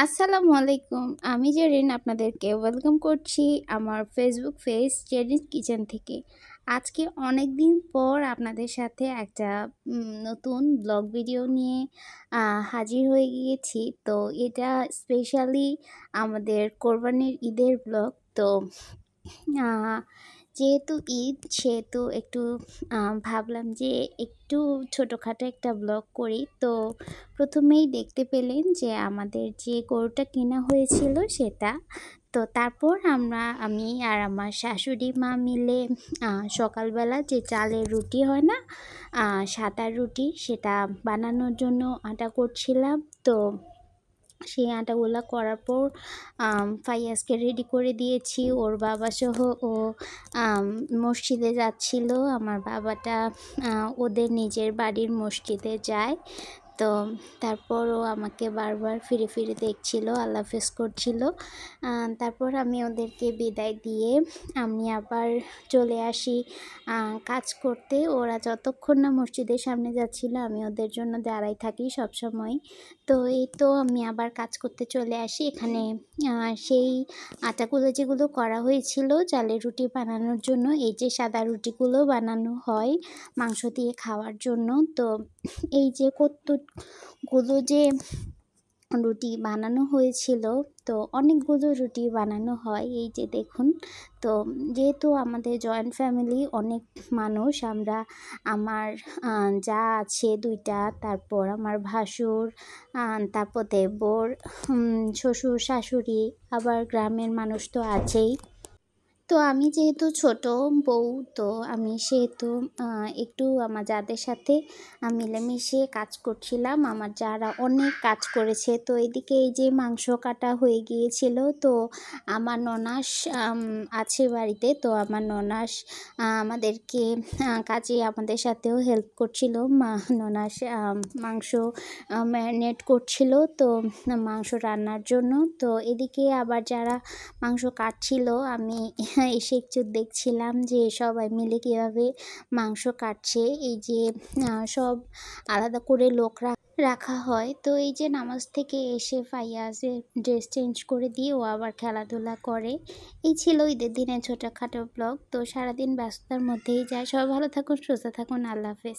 আসসালামু আলাইকুম। আমি জেরিন আপনাদেরকে ওয়েলকাম করছি আমার ফেসবুক পেজ জেরিন কিচেন থেকে। আজকে অনেক দিন পর আপনাদের সাথে একটা নতুন ব্লগ ভিডিও নিয়ে হাজির হয়ে গিয়েছি। তো এটা স্পেশালি আমাদের কোরবানির ঈদের ব্লগ। তো আ যেহেতু ঈদ সেহেতু একটু ভাবলাম যে একটু ছোটোখাটো একটা ব্লগ করি। তো প্রথমেই দেখতে পেলেন যে আমাদের যে গরুটা কেনা হয়েছিল সেটা। তো তারপর আমি আর আমার শাশুড়ি মা মিলে সকালবেলা যে চালের রুটি হয় না? সাদা রুটি সেটা বানানোর জন্য আটা করছিলাম। তো সেই আটাগুলা করার পর ফাইয়াজকে রেডি করে দিয়েছি। ওর বাবাসহ ও মসজিদে যাচ্ছিল। আমার বাবাটা ওদের নিজের বাড়ির মসজিদে যায়। তো তারপরও আমাকে বারবার ফিরে ফিরে দেখছিল, আল্লাহ হাফেজ করছিল। তারপর আমি ওদেরকে বিদায় দিয়ে আমি আবার চলে আসি কাজ করতে। ওরা যতক্ষণ না মসজিদের সামনে যাচ্ছিল আমি ওদের জন্য দাঁড়াই থাকি সবসময়। তো এই তো আমি আবার কাজ করতে চলে আসি। এখানে সেই আটাগুলো যেগুলো করা হয়েছিল চালের রুটি বানানোর জন্য, এই যে সাদা রুটিগুলো বানানো হয় মাংস দিয়ে খাওয়ার জন্য। তো এই যে কতগুলো যে রুটি বানানো হয়েছিল, তো অনেকগুলো রুটি বানানো হয় এই যে দেখুন। তো যেহেতু আমাদের জয়েন্ট ফ্যামিলি অনেক মানুষ, আমার যা আছে 2টা, তারপর আমার ভাসুর, তারপর দেবর, শ্বশুর শাশুড়ি, আবার গ্রামের মানুষ তো আছেই। তো আমি যেহেতু ছোট বউ, তো আমি সেহেতু একটু আমার যাদের সাথে মিলেমিশে কাজ করছিলাম। আমার যারা অনেক কাজ করেছে। তো এদিকে এই যে মাংস কাটা হয়ে গিয়েছিল। তো আমার ননাস আছে বাড়িতে। তো আমার ননাস আমাদেরকে কাজে আমাদের সাথেও হেল্প করছিল। ননাস মাংস ম্যারিনেট করছিল তো মাংস রান্নার জন্য। তো এদিকে আবার যারা মাংস কাটছিল আমি এসে একটু দেখছিলাম যে সবাই মিলে কীভাবে মাংস কাটছে। এই যে সব আলাদা করে লোক রাখা হয়। তো এই যে নামাজ থেকে এসে ফাইয়াজের ড্রেস চেঞ্জ করে দিয়ে ও আবার খেলাধুলা করে। এই ছিল ঈদের দিনের ছোটোখাটো ব্লগ। তো সারাদিন ব্যস্ততার মধ্যেই যায়। সবাই ভালো থাকুন, সুস্থ থাকুন, আল্লাহ হাফেজ।